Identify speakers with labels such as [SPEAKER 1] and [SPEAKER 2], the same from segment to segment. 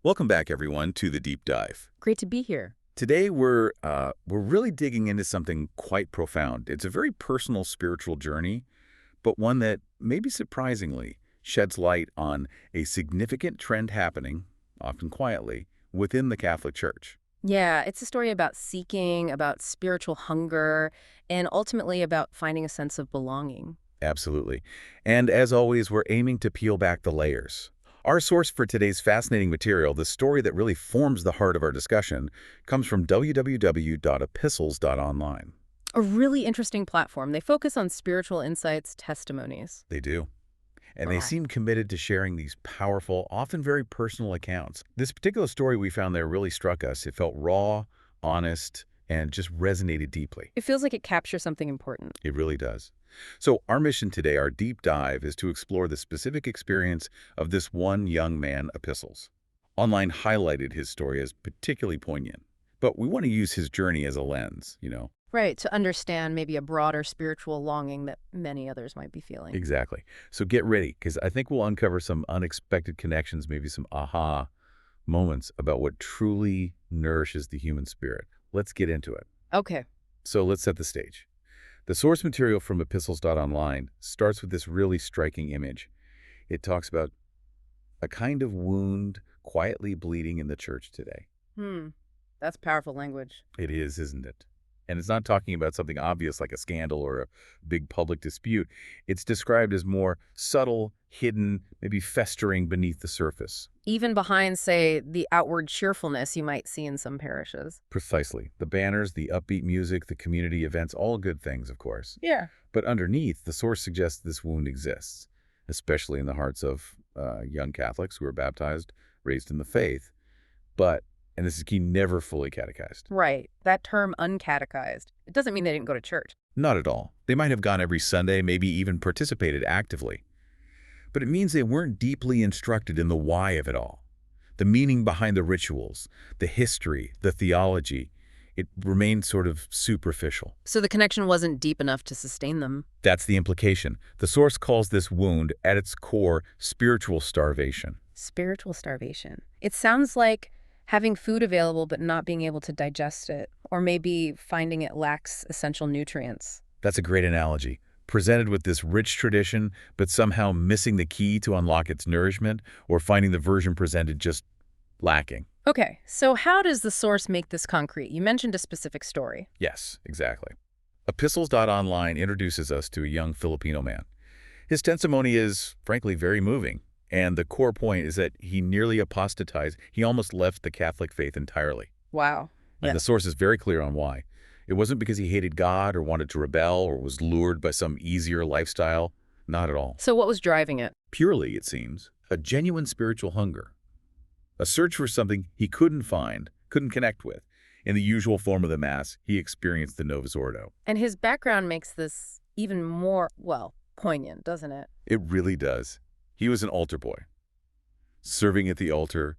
[SPEAKER 1] Welcome back, everyone, to the Deep Dive.
[SPEAKER 2] Great to be here.
[SPEAKER 1] Today, we're really digging into something quite profound. It's a very personal spiritual journey, but one that, maybe surprisingly, sheds light on a significant trend happening, often quietly, within the Catholic Church.
[SPEAKER 2] Yeah, it's a story about seeking, about spiritual hunger, and ultimately about finding a sense of belonging.
[SPEAKER 1] Absolutely. And as always, we're aiming to peel back the layers. Our source for today's fascinating material, the story that really forms the heart of our discussion, comes from www.epistles.online.
[SPEAKER 2] A really interesting platform. They focus on spiritual insights, testimonies.
[SPEAKER 1] They do. And they
[SPEAKER 2] Right.
[SPEAKER 1] seem committed to sharing these powerful, often very personal accounts. This particular story we found there really struck us. It felt raw, honest, and just resonated deeply.
[SPEAKER 2] It feels like it captures something important.
[SPEAKER 1] It really does. So our mission today, our deep dive, is to explore the specific experience of this one young man, Epistles. Online highlighted his story as particularly poignant. But we want to use his journey as a lens.
[SPEAKER 2] Right, to understand maybe a broader spiritual longing that many others might be feeling.
[SPEAKER 1] Exactly. So get ready, because I think we'll uncover some unexpected connections, maybe some aha moments about what truly nourishes the human spirit. Let's get into it.
[SPEAKER 2] Okay.
[SPEAKER 1] So let's set the stage. The source material from epistles.online starts with this really striking image. It talks about a kind of wound quietly bleeding in the church today.
[SPEAKER 2] That's powerful language.
[SPEAKER 1] It is, isn't it? And it's not talking about something obvious like a scandal or a big public dispute. It's described as more subtle, hidden, maybe festering beneath the surface.
[SPEAKER 2] Even behind, say, the outward cheerfulness you might see in some parishes.
[SPEAKER 1] Precisely. The banners, the upbeat music, the community events, all good things, of course.
[SPEAKER 2] Yeah.
[SPEAKER 1] But underneath, the source suggests this wound exists, especially in the hearts of young Catholics who are baptized, raised in the faith, but, and this is key, never fully catechized.
[SPEAKER 2] Right. That term uncatechized. It doesn't mean they didn't go to church.
[SPEAKER 1] Not at all. They might have gone every Sunday, maybe even participated actively. But it means they weren't deeply instructed in the why of it all. The meaning behind the rituals, the history, the theology, it remained sort of superficial.
[SPEAKER 2] So the connection wasn't deep enough to sustain them.
[SPEAKER 1] That's the implication. The source calls this wound, at its core, spiritual starvation.
[SPEAKER 2] Spiritual starvation. It sounds like having food available but not being able to digest it, or maybe finding it lacks essential nutrients.
[SPEAKER 1] That's a great analogy. Presented with this rich tradition, but somehow missing the key to unlock its nourishment, or finding the version presented just lacking.
[SPEAKER 2] Okay, so how does the source make this concrete? You mentioned a specific story.
[SPEAKER 1] Yes, exactly. Epistles.online introduces us to a young Filipino man. His testimony is, frankly, very moving. And the core point is that he nearly apostatized. He almost left the Catholic faith entirely.
[SPEAKER 2] Wow.
[SPEAKER 1] And the source is very clear on why. It wasn't because he hated God or wanted to rebel or was lured by some easier lifestyle. Not at all.
[SPEAKER 2] So what was driving it?
[SPEAKER 1] Purely, it seems, a genuine spiritual hunger. A search for something he couldn't find, couldn't connect with. In the usual form of the Mass, he experienced the Novus Ordo.
[SPEAKER 2] And his background makes this even more, well, poignant, doesn't it?
[SPEAKER 1] It really does. He was an altar boy, serving at the altar,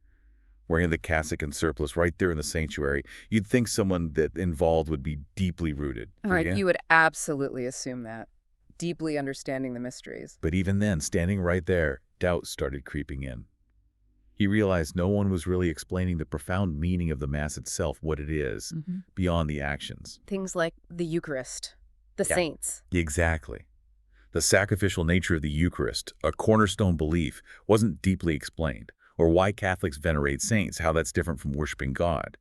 [SPEAKER 1] wearing the cassock and surplice right there in the sanctuary. You'd think someone that involved would be deeply rooted.
[SPEAKER 2] Right, you would absolutely assume that. Deeply understanding the mysteries.
[SPEAKER 1] But even then, standing right there, doubt started creeping in. He realized no one was really explaining the profound meaning of the Mass itself, what it is, beyond the actions.
[SPEAKER 2] Things like the Eucharist, the saints.
[SPEAKER 1] Exactly. The sacrificial nature of the Eucharist, a cornerstone belief, wasn't deeply explained, or why Catholics venerate saints, how that's different from worshiping God.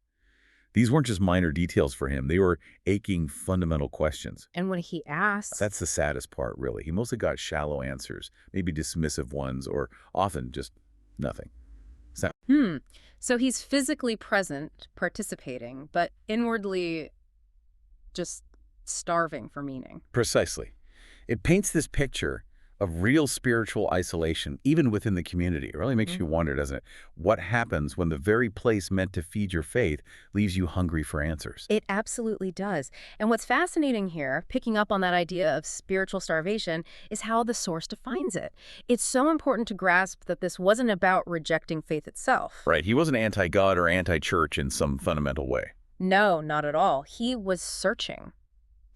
[SPEAKER 1] These weren't just minor details for him. They were aching, fundamental questions.
[SPEAKER 2] And when he asked...
[SPEAKER 1] That's the saddest part, really. He mostly got shallow answers, maybe dismissive ones, or often just nothing.
[SPEAKER 2] So he's physically present, participating, but inwardly just starving for meaning.
[SPEAKER 1] Precisely. It paints this picture of real spiritual isolation, even within the community. It really makes you wonder, doesn't it? What happens when the very place meant to feed your faith leaves you hungry for answers?
[SPEAKER 2] It absolutely does. And what's fascinating here, picking up on that idea of spiritual starvation, is how the source defines it. It's so important to grasp that this wasn't about rejecting faith itself.
[SPEAKER 1] Right. He wasn't anti-God or anti-church in some fundamental way.
[SPEAKER 2] No, not at all. He was searching.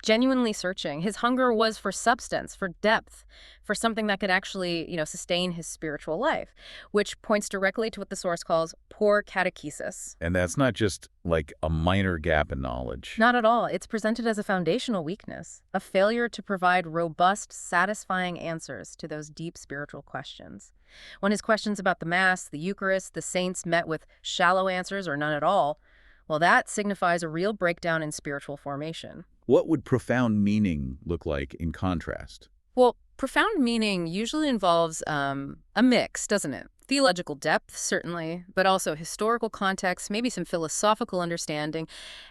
[SPEAKER 2] Genuinely searching. His hunger was for substance, for depth, for something that could actually, sustain his spiritual life, which points directly to what the source calls poor catechesis.
[SPEAKER 1] And that's not just like a minor gap in knowledge.
[SPEAKER 2] Not at all. It's presented as a foundational weakness, a failure to provide robust, satisfying answers to those deep spiritual questions. When his questions about the Mass, the Eucharist, the saints met with shallow answers or none at all, well, that signifies a real breakdown in spiritual formation.
[SPEAKER 1] What would profound meaning look like in contrast?
[SPEAKER 2] Well, profound meaning usually involves a mix, doesn't it? Theological depth, certainly, but also historical context, maybe some philosophical understanding,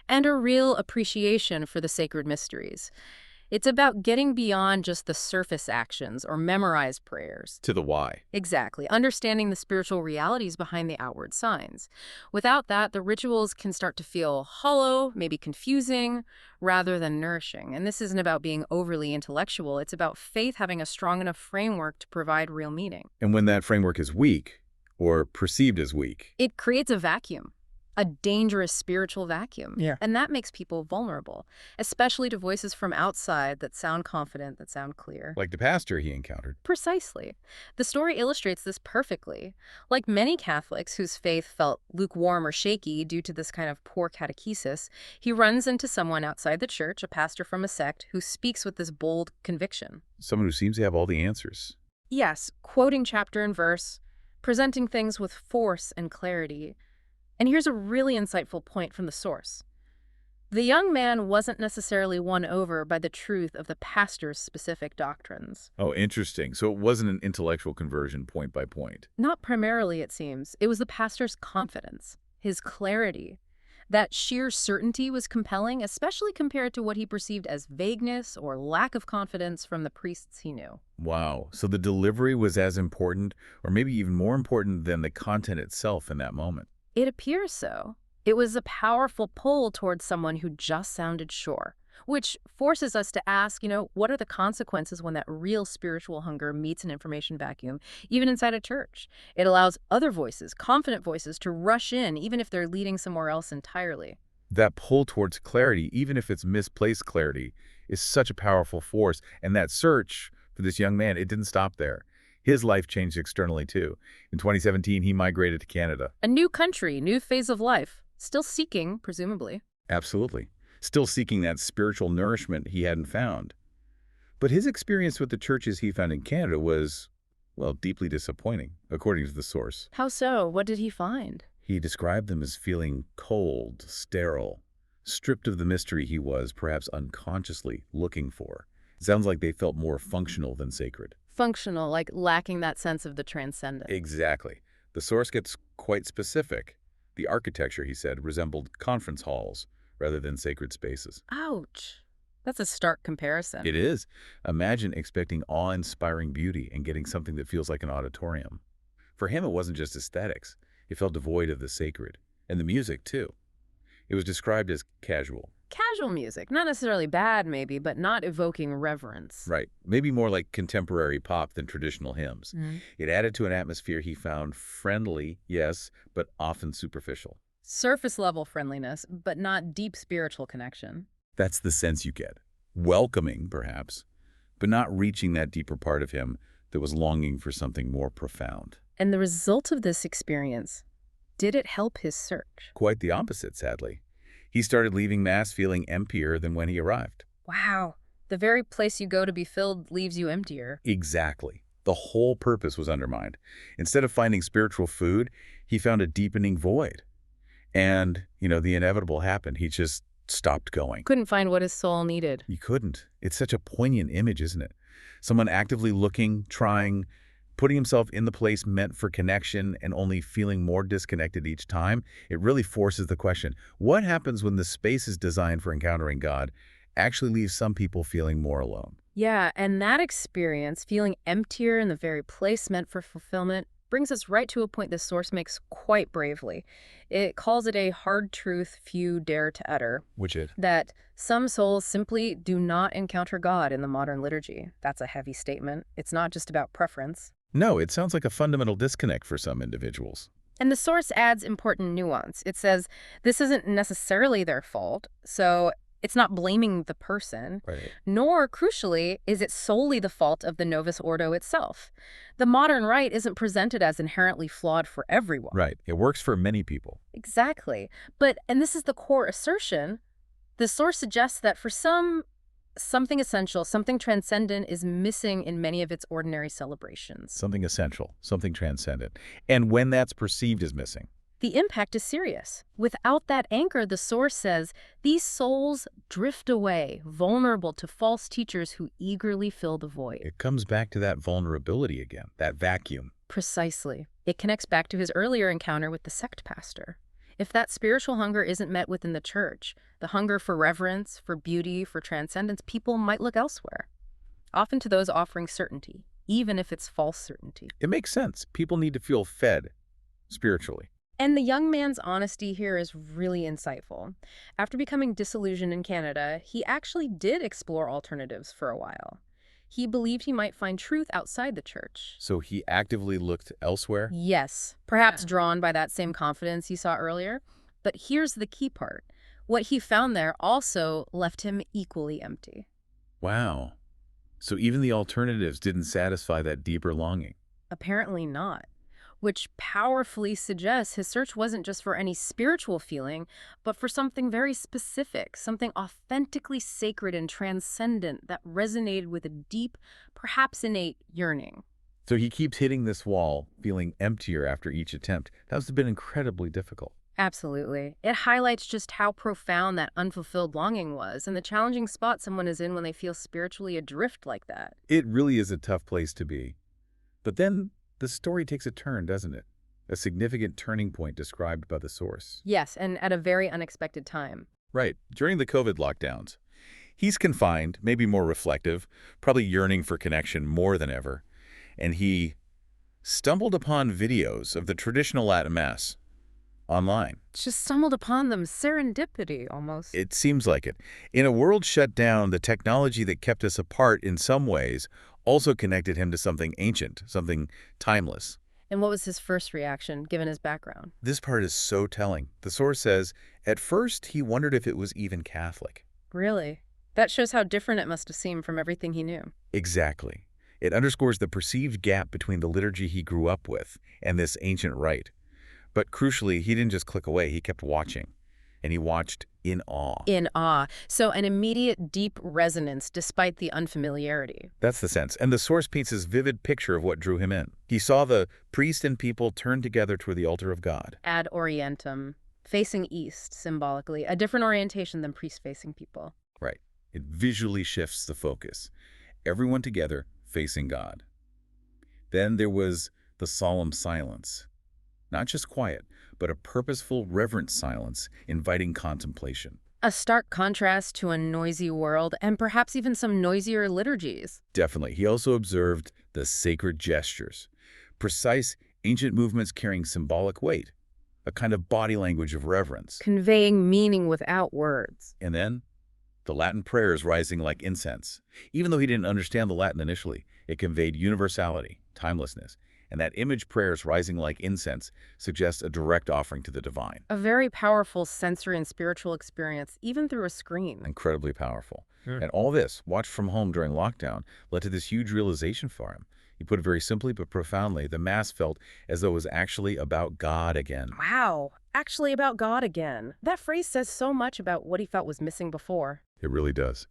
[SPEAKER 2] and a real appreciation for the sacred mysteries. It's about getting beyond just the surface actions or memorized prayers.
[SPEAKER 1] To the why.
[SPEAKER 2] Exactly. Understanding the spiritual realities behind the outward signs. Without that, the rituals can start to feel hollow, maybe confusing, rather than nourishing. And this isn't about being overly intellectual. It's about faith having a strong enough framework to provide real meaning.
[SPEAKER 1] And when that framework is weak, or perceived as weak,
[SPEAKER 2] it creates a vacuum. A dangerous spiritual vacuum.
[SPEAKER 3] Yeah.
[SPEAKER 2] And that makes people vulnerable, especially to voices from outside that sound confident, that sound clear.
[SPEAKER 1] like the pastor he encountered.
[SPEAKER 2] Precisely. The story illustrates this perfectly. Like many Catholics whose faith felt lukewarm or shaky due to this kind of poor catechesis, he runs into someone outside the church, a pastor from a sect, who speaks with this bold conviction.
[SPEAKER 1] Someone who seems to have all the answers.
[SPEAKER 2] Yes, quoting chapter and verse, presenting things with force and clarity. And here's a really insightful point from the source. The young man wasn't necessarily won over by the truth of the pastor's specific doctrines.
[SPEAKER 1] Oh, interesting. So it wasn't an intellectual conversion point by point.
[SPEAKER 2] Not primarily, it seems. It was the pastor's confidence, his clarity. That sheer certainty was compelling, especially compared to what he perceived as vagueness or lack of confidence from the priests he knew.
[SPEAKER 1] Wow. So the delivery was as important, or maybe even more important than the content itself in that moment.
[SPEAKER 2] It appears so. It was a powerful pull towards someone who just sounded sure, which forces us to ask, what are the consequences when that real spiritual hunger meets an information vacuum, even inside a church? It allows other voices, confident voices, to rush in, even if they're leading somewhere else entirely.
[SPEAKER 1] That pull towards clarity, even if it's misplaced clarity, is such a powerful force. And that search for this young man, it didn't stop there. His life changed externally, too. In 2017, he migrated to Canada.
[SPEAKER 2] A new country, new phase of life. Still seeking, presumably.
[SPEAKER 1] Absolutely. Still seeking that spiritual nourishment he hadn't found. But his experience with the churches he found in Canada was, well, deeply disappointing, according to the source.
[SPEAKER 2] How so? What did he find?
[SPEAKER 1] He described them as feeling cold, sterile, stripped of the mystery he was, perhaps unconsciously, looking for. It sounds like they felt more functional than sacred.
[SPEAKER 2] Functional, like lacking that sense of the transcendent.
[SPEAKER 1] Exactly. The source gets quite specific. The architecture, he said, resembled conference halls rather than sacred spaces.
[SPEAKER 2] Ouch. That's a stark comparison.
[SPEAKER 1] It is. Imagine expecting awe-inspiring beauty and getting something that feels like an auditorium. For him, it wasn't just aesthetics. It felt devoid of the sacred. And the music, too. It was described as casual.
[SPEAKER 2] Casual music. Not necessarily bad, maybe, but not evoking reverence.
[SPEAKER 1] Right. Maybe more like contemporary pop than traditional hymns.
[SPEAKER 2] Mm.
[SPEAKER 1] It added to an atmosphere he found friendly, yes, but often superficial.
[SPEAKER 2] Surface-level friendliness, but not deep spiritual connection.
[SPEAKER 1] That's the sense you get. Welcoming, perhaps, but not reaching that deeper part of him that was longing for something more profound.
[SPEAKER 2] And the result of this experience, did it help his search?
[SPEAKER 1] Quite the opposite, sadly. He started leaving Mass feeling emptier than when he arrived.
[SPEAKER 2] Wow. The very place you go to be filled leaves you emptier.
[SPEAKER 1] Exactly. The whole purpose was undermined. Instead of finding spiritual food, he found a deepening void. And, the inevitable happened. He just stopped going.
[SPEAKER 2] Couldn't find what his soul needed.
[SPEAKER 1] He couldn't. It's such a poignant image, isn't it? Someone actively looking, trying, putting himself in the place meant for connection and only feeling more disconnected each time. It really forces the question, what happens when the space is designed for encountering God actually leaves some people feeling more alone?
[SPEAKER 2] Yeah, and that experience, feeling emptier in the very place meant for fulfillment, brings us right to a point this source makes quite bravely. It calls it a hard truth few dare to utter.
[SPEAKER 1] Which it?
[SPEAKER 2] That some souls simply do not encounter God in the modern liturgy. That's a heavy statement. It's not just about preference.
[SPEAKER 1] No, it sounds like a fundamental disconnect for some individuals.
[SPEAKER 2] And the source adds important nuance. It says this isn't necessarily their fault, so It's not blaming the person,
[SPEAKER 1] Right.
[SPEAKER 2] nor, crucially, is it solely the fault of the Novus Ordo itself. The modern rite isn't presented as inherently flawed for everyone.
[SPEAKER 1] Right. It works for many people.
[SPEAKER 2] Exactly. But, and this is the core assertion, the source suggests that for some, something essential, something transcendent is missing in many of its ordinary celebrations.
[SPEAKER 1] Something essential, something transcendent. And when that's perceived as missing,
[SPEAKER 2] The impact is serious. Without that anchor, the source says, these souls drift away, vulnerable to false teachers who eagerly fill the void.
[SPEAKER 1] it comes back to that vulnerability again, that vacuum.
[SPEAKER 2] Precisely. It connects back to his earlier encounter with the sect pastor. If that spiritual hunger isn't met within the church, the hunger for reverence, for beauty, for transcendence, people might look elsewhere, often to those offering certainty, even if it's false certainty.
[SPEAKER 1] It makes sense. People need to feel fed spiritually.
[SPEAKER 2] And the young man's honesty here is really insightful. After becoming disillusioned in Canada, he actually did explore alternatives for a while. He believed he might find truth outside the church.
[SPEAKER 1] So he actively looked elsewhere.
[SPEAKER 2] Yes, perhaps drawn by that same confidence he saw earlier. But here's the key part. What he found there also left him equally empty.
[SPEAKER 1] Wow. So even the alternatives didn't satisfy that deeper longing.
[SPEAKER 2] Apparently not. Which powerfully suggests his search wasn't just for any spiritual feeling, but for something very specific, something authentically sacred and transcendent that resonated with a deep, perhaps innate yearning.
[SPEAKER 1] So he keeps hitting this wall, feeling emptier after each attempt. That must have been incredibly difficult.
[SPEAKER 2] Absolutely. It highlights just how profound that unfulfilled longing was and the challenging spot someone is in when they feel spiritually adrift like that.
[SPEAKER 1] It really is a tough place to be. But then the story takes a turn, doesn't it? A significant turning point described by the source.
[SPEAKER 2] Yes, and at a very unexpected time.
[SPEAKER 1] Right, during the COVID lockdowns. He's confined, maybe more reflective, probably yearning for connection more than ever. And he stumbled upon videos of the traditional Latin Mass online.
[SPEAKER 2] Just stumbled upon them, serendipity almost.
[SPEAKER 1] It seems like it. In a world shut down, the technology that kept us apart in some ways also connected him to something ancient, something timeless.
[SPEAKER 2] And what was his first reaction, given his background?
[SPEAKER 1] This part is so telling. The source says, at first he wondered if it was even Catholic.
[SPEAKER 2] Really? That shows how different it must have seemed from everything he knew.
[SPEAKER 1] Exactly. It underscores the perceived gap between the liturgy he grew up with and this ancient rite. But crucially, he didn't just click away, he kept watching. And he watched in awe.
[SPEAKER 2] In awe. So an immediate, deep resonance despite the unfamiliarity.
[SPEAKER 1] That's the sense. And the source paints this vivid picture of what drew him in. He saw the priest and people turn together toward the altar of God.
[SPEAKER 2] Ad orientem, facing east, symbolically, a different orientation than priest-facing people.
[SPEAKER 1] Right. It visually shifts the focus. Everyone together facing God. Then there was the solemn silence. Not just quiet, but a purposeful, reverent silence, inviting contemplation.
[SPEAKER 2] A stark contrast to a noisy world, and perhaps even some noisier liturgies.
[SPEAKER 1] Definitely. He also observed the sacred gestures. Precise, ancient movements carrying symbolic weight. A kind of body language of reverence.
[SPEAKER 2] Conveying meaning without words.
[SPEAKER 1] And then, the Latin prayers rising like incense. Even though he didn't understand the Latin initially, it conveyed universality, timelessness. And that image prayers rising like incense suggests a direct offering to the divine.
[SPEAKER 2] A very powerful sensory and spiritual experience, even through a screen.
[SPEAKER 1] Incredibly powerful. And all this, watched from home during lockdown, led to this huge realization for him. He put it very simply but profoundly, the Mass felt as though it was actually about God again.
[SPEAKER 2] Wow, actually about God again. That phrase says so much about what he felt was missing before.
[SPEAKER 1] It really does.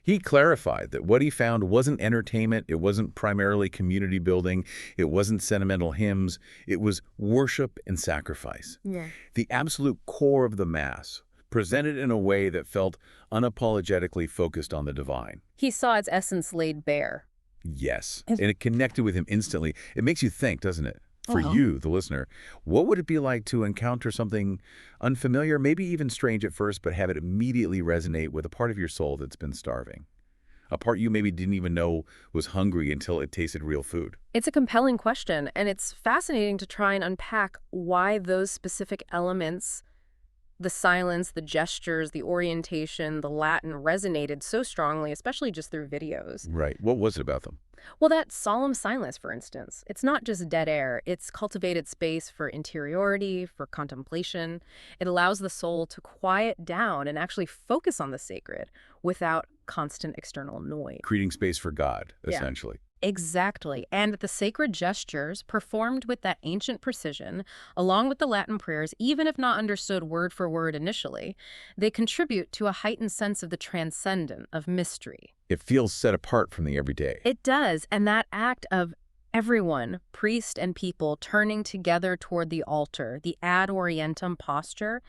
[SPEAKER 1] He clarified that what he found wasn't entertainment, it wasn't primarily community building, it wasn't sentimental hymns, it was worship and sacrifice.
[SPEAKER 2] Yeah.
[SPEAKER 1] The absolute core of the Mass, presented in a way that felt unapologetically focused on the divine.
[SPEAKER 2] He saw its essence laid bare.
[SPEAKER 1] Yes, and it connected with him instantly. It makes you think, doesn't it? For
[SPEAKER 2] Uh-huh.
[SPEAKER 1] you, the listener, what would it be like to encounter something unfamiliar, maybe even strange at first, but have it immediately resonate with a part of your soul that's been starving? A part you maybe didn't even know was hungry until it tasted real food.
[SPEAKER 2] It's a compelling question, and it's fascinating to try and unpack why those specific elements The silence, the gestures, the orientation, the Latin resonated so strongly, especially just through videos.
[SPEAKER 1] Right. What was it about them?
[SPEAKER 2] Well, that solemn silence, for instance, it's not just dead air. It's cultivated space for interiority, for contemplation. It allows the soul to quiet down and actually focus on the sacred without constant external noise.
[SPEAKER 1] Creating space for God,
[SPEAKER 2] Yeah.
[SPEAKER 1] essentially.
[SPEAKER 2] Exactly. And the sacred gestures, performed with that ancient precision, along with the Latin prayers, even if not understood word for word initially, they contribute to a heightened sense of the transcendent, of mystery.
[SPEAKER 1] It feels set apart from the everyday.
[SPEAKER 2] It does. And that act of everyone, priest and people, turning together toward the altar, the ad orientem posture,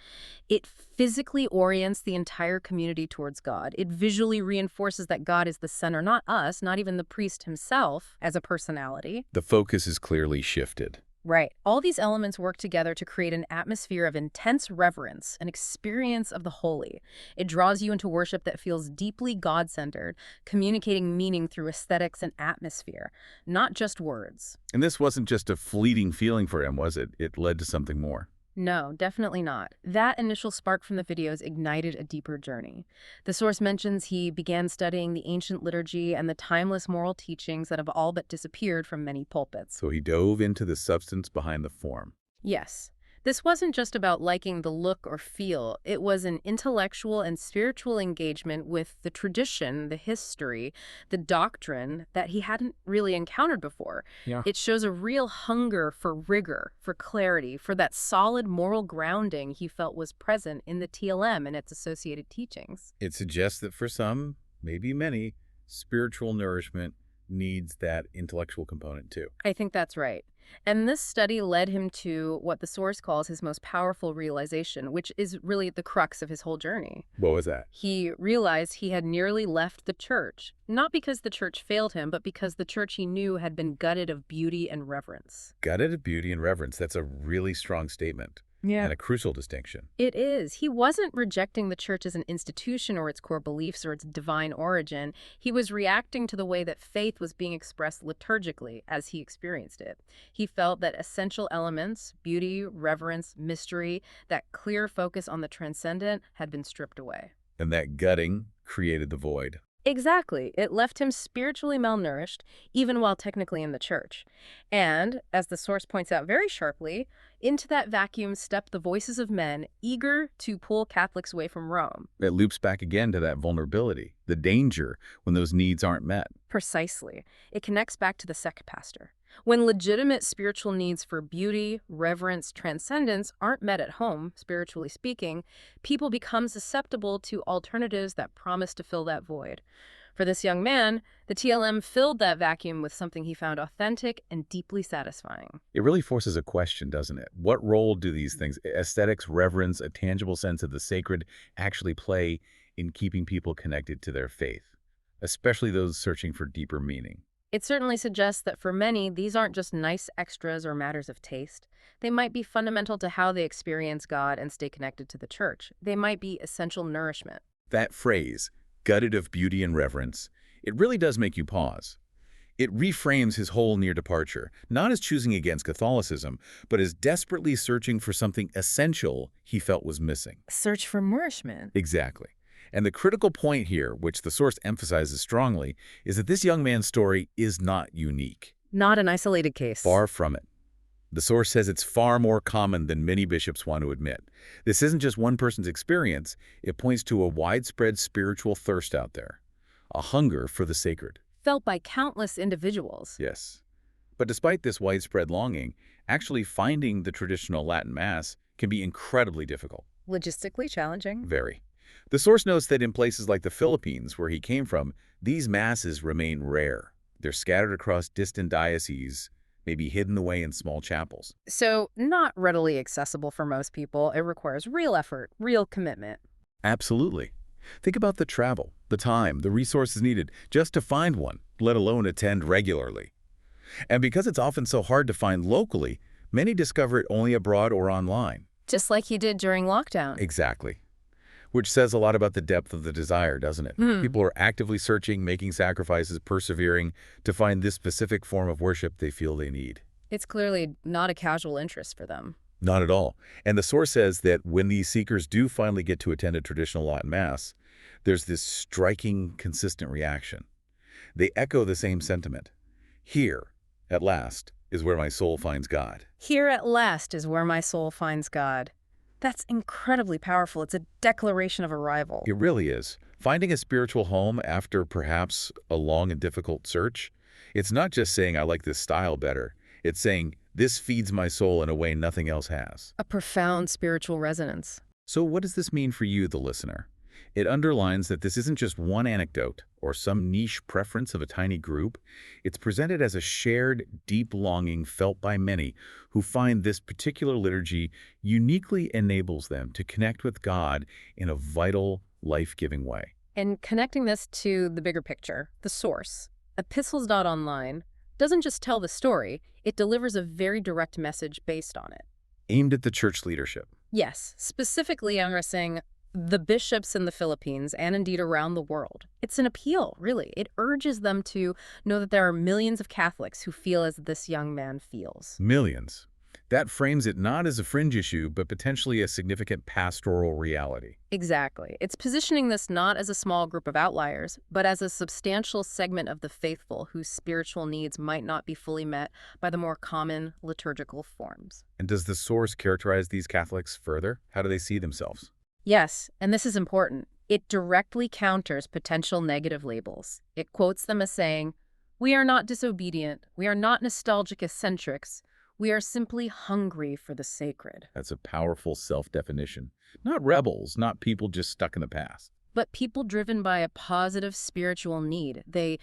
[SPEAKER 2] it physically orients the entire community towards God. It visually reinforces that God is the center, not us, not even the priest himself as a personality.
[SPEAKER 1] The focus is clearly shifted.
[SPEAKER 2] Right. All these elements work together to create an atmosphere of intense reverence, an experience of the holy. It draws you into worship that feels deeply God-centered, communicating meaning through aesthetics and atmosphere, not just words.
[SPEAKER 1] And this wasn't just a fleeting feeling for him, was it? It led to something more.
[SPEAKER 2] No, definitely not. That initial spark from the videos ignited a deeper journey. The source mentions he began studying the ancient liturgy and the timeless moral teachings that have all but disappeared from many pulpits.
[SPEAKER 1] So he dove into the substance behind the form.
[SPEAKER 2] Yes. This wasn't just about liking the look or feel. It was an intellectual and spiritual engagement with the tradition, the history, the doctrine that he hadn't really encountered before.
[SPEAKER 1] Yeah.
[SPEAKER 2] It shows a real hunger for rigor, for clarity, for that solid moral grounding he felt was present in the TLM and its associated teachings.
[SPEAKER 1] It suggests that for some, maybe many, spiritual nourishment needs that intellectual component too.
[SPEAKER 2] I think that's right. And this study led him to what the source calls his most powerful realization, which is really the crux of his whole journey.
[SPEAKER 1] What was that?
[SPEAKER 2] He realized he had nearly left the church, not because the church failed him, but because the church he knew had been gutted of beauty and reverence.
[SPEAKER 1] Gutted of beauty and reverence. That's a really strong statement.
[SPEAKER 2] Yeah.
[SPEAKER 1] And a crucial distinction.
[SPEAKER 2] It is. He wasn't rejecting the church as an institution or its core beliefs or its divine origin. He was reacting to the way that faith was being expressed liturgically as he experienced it. He felt that essential elements, beauty, reverence, mystery, that clear focus on the transcendent had been stripped away.
[SPEAKER 1] And that gutting created the void.
[SPEAKER 2] Exactly. It left him spiritually malnourished, even while technically in the church. And, as the source points out very sharply, into that vacuum stepped the voices of men eager to pull Catholics away from Rome.
[SPEAKER 1] It loops back again to that vulnerability, the danger when those needs aren't met.
[SPEAKER 2] Precisely. It connects back to the sect pastor. When legitimate spiritual needs for beauty, reverence, transcendence aren't met at home, spiritually speaking, people become susceptible to alternatives that promise to fill that void. For this young man, the TLM filled that vacuum with something he found authentic and deeply satisfying.
[SPEAKER 1] It really forces a question, doesn't it? What role do these things, aesthetics, reverence, a tangible sense of the sacred, actually play in keeping people connected to their faith, especially those searching for deeper meaning?
[SPEAKER 2] It certainly suggests that for many, these aren't just nice extras or matters of taste. They might be fundamental to how they experience God and stay connected to the church. They might be essential nourishment.
[SPEAKER 1] That phrase, gutted of beauty and reverence, it really does make you pause. It reframes his whole near departure, not as choosing against Catholicism, but as desperately searching for something essential he felt was missing.
[SPEAKER 2] Search for nourishment.
[SPEAKER 1] Exactly. And the critical point here, which the source emphasizes strongly, is that this young man's story is not unique.
[SPEAKER 2] Not an isolated case.
[SPEAKER 1] Far from it. The source says it's far more common than many bishops want to admit. This isn't just one person's experience. It points to a widespread spiritual thirst out there, a hunger for the sacred.
[SPEAKER 2] Felt by countless individuals.
[SPEAKER 1] Yes. But despite this widespread longing, actually finding the traditional Latin Mass can be incredibly difficult.
[SPEAKER 2] Logistically challenging.
[SPEAKER 1] Very. The source notes that in places like the Philippines, where he came from, these masses remain rare. They're scattered across distant dioceses, maybe hidden away in small chapels.
[SPEAKER 2] So not readily accessible for most people. It requires real effort, real commitment.
[SPEAKER 1] Absolutely. Think about the travel, the time, the resources needed just to find one, let alone attend regularly. And because it's often so hard to find locally, many discover it only abroad or online.
[SPEAKER 2] Just like you did during lockdown.
[SPEAKER 1] Exactly. Which says a lot about the depth of the desire, doesn't it? People are actively searching, making sacrifices, persevering to find this specific form of worship they feel they need.
[SPEAKER 2] It's clearly not a casual interest for them.
[SPEAKER 1] Not at all. And the source says that when these seekers do finally get to attend a traditional Latin Mass, there's this striking, consistent reaction. They echo the same sentiment. Here, at last, is where my soul finds God.
[SPEAKER 2] Here at last is where my soul finds God. That's incredibly powerful. It's a declaration of arrival.
[SPEAKER 1] It really is. Finding a spiritual home after perhaps a long and difficult search, it's not just saying I like this style better. It's saying this feeds my soul in a way nothing else has.
[SPEAKER 2] A profound spiritual resonance.
[SPEAKER 1] So what does this mean for you, the listener? It underlines that this isn't just one anecdote or some niche preference of a tiny group. It's presented as a shared, deep longing felt by many who find this particular liturgy uniquely enables them to connect with God in a vital, life-giving way.
[SPEAKER 2] And connecting this to the bigger picture, the source, epistles.online, doesn't just tell the story, it delivers a very direct message based on it.
[SPEAKER 1] Aimed at the church leadership.
[SPEAKER 2] Yes, specifically addressing the bishops in the Philippines and indeed around the world. It's an appeal, really. It urges them to know that there are millions of Catholics who feel as this young man feels.
[SPEAKER 1] Millions. That frames it not as a fringe issue, but potentially a significant pastoral reality.
[SPEAKER 2] Exactly. It's positioning this not as a small group of outliers, but as a substantial segment of the faithful whose spiritual needs might not be fully met by the more common liturgical forms.
[SPEAKER 1] And does the source characterize these Catholics further? How do they see themselves?
[SPEAKER 2] Yes, and this is important. It directly counters potential negative labels. It quotes them as saying, "We are not disobedient. We are not nostalgic eccentrics. We are simply hungry for the sacred."
[SPEAKER 1] That's a powerful self-definition. Not rebels, not people just stuck in the past.
[SPEAKER 2] But people driven by a positive spiritual need. They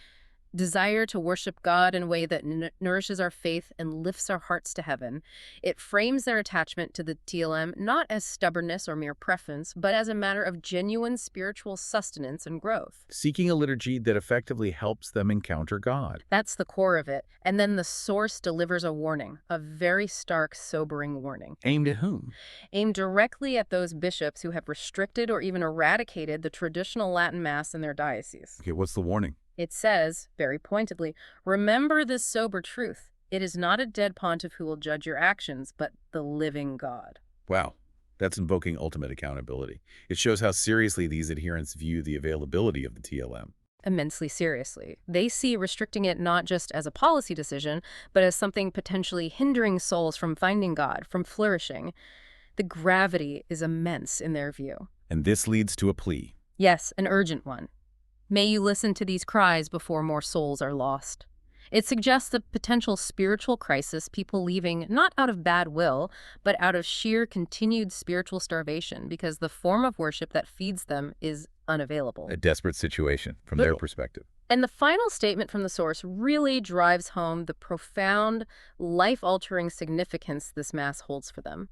[SPEAKER 2] desire to worship God in a way that nourishes our faith and lifts our hearts to heaven. It frames their attachment to the TLM not as stubbornness or mere preference, but as a matter of genuine spiritual sustenance and growth.
[SPEAKER 1] Seeking a liturgy that effectively helps them encounter God.
[SPEAKER 2] That's the core of it. And then the source delivers a warning, a very stark, sobering warning.
[SPEAKER 1] Aimed at whom?
[SPEAKER 2] Aimed directly at those bishops who have restricted or even eradicated the traditional Latin Mass in their diocese.
[SPEAKER 1] Okay, what's the warning?
[SPEAKER 2] It says, very pointedly, "Remember this sober truth. It is not a dead pontiff who will judge your actions, but the living God."
[SPEAKER 1] Wow, that's invoking ultimate accountability. It shows how seriously these adherents view the availability of the TLM.
[SPEAKER 2] Immensely seriously. They see restricting it not just as a policy decision, but as something potentially hindering souls from finding God, from flourishing. The gravity is immense in their view.
[SPEAKER 1] And this leads to a plea.
[SPEAKER 2] Yes, an urgent one. May you listen to these cries before more souls are lost. It suggests a potential spiritual crisis, people leaving not out of bad will, but out of sheer continued spiritual starvation because the form of worship that feeds them is unavailable.
[SPEAKER 1] A desperate situation from their perspective.
[SPEAKER 2] And the final statement from the source really drives home the profound, life-altering significance this Mass holds for them.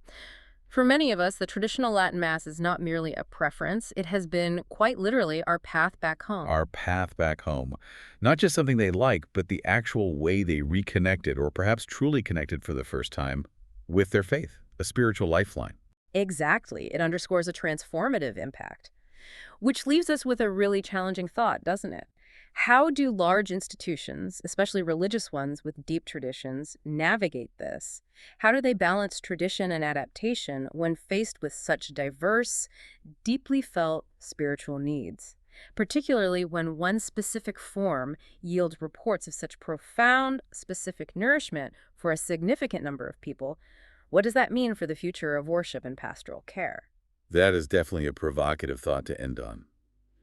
[SPEAKER 2] For many of us, the traditional Latin Mass is not merely a preference. It has been, quite literally, our path back home.
[SPEAKER 1] Our path back home. Not just something they like, but the actual way they reconnected, or perhaps truly connected for the first time, with their faith, a spiritual lifeline.
[SPEAKER 2] Exactly. It underscores a transformative impact. Which leaves us with a really challenging thought, doesn't it? How do large institutions, especially religious ones with deep traditions, navigate this? How do they balance tradition and adaptation when faced with such diverse, deeply felt spiritual needs? Particularly when one specific form yields reports of such profound, specific nourishment for a significant number of people. What does that mean for the future of worship and pastoral care?
[SPEAKER 1] That is definitely a provocative thought to end on.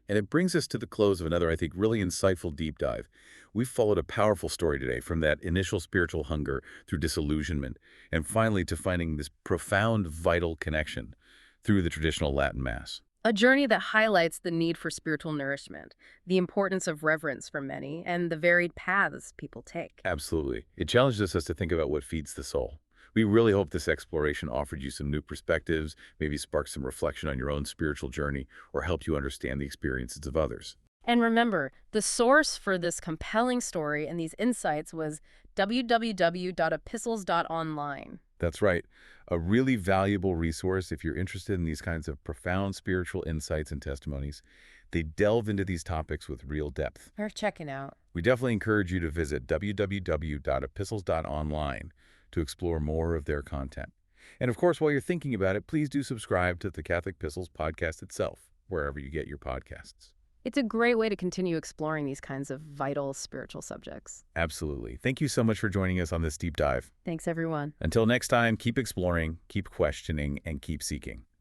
[SPEAKER 1] And it brings us to the close of another, I think, really insightful deep dive. We've followed a powerful story today from that initial spiritual hunger through disillusionment and finally to finding this profound, vital connection through the traditional Latin Mass.
[SPEAKER 2] A journey that highlights the need for spiritual nourishment, the importance of reverence for many, and the varied paths people take.
[SPEAKER 1] Absolutely. It challenges us to think about what feeds the soul. We really hope this exploration offered you some new perspectives, maybe sparked some reflection on your own spiritual journey, or helped you understand the experiences of others.
[SPEAKER 2] And remember, the source for this compelling story and these insights was www.epistles.online.
[SPEAKER 1] That's right. A really valuable resource if you're interested in these kinds of profound spiritual insights and testimonies. They delve into these topics with real depth.
[SPEAKER 2] Worth checking out.
[SPEAKER 1] We definitely encourage you to visit www.epistles.online to explore more of their content. And of course, while you're thinking about it, please do subscribe to the Catholic Epistles podcast itself, wherever you get your podcasts.
[SPEAKER 2] It's a great way to continue exploring these kinds of vital spiritual subjects.
[SPEAKER 1] Absolutely. Thank you so much for joining us on this deep dive.
[SPEAKER 2] Thanks, everyone.
[SPEAKER 1] Until next time, keep exploring, keep questioning, and keep seeking.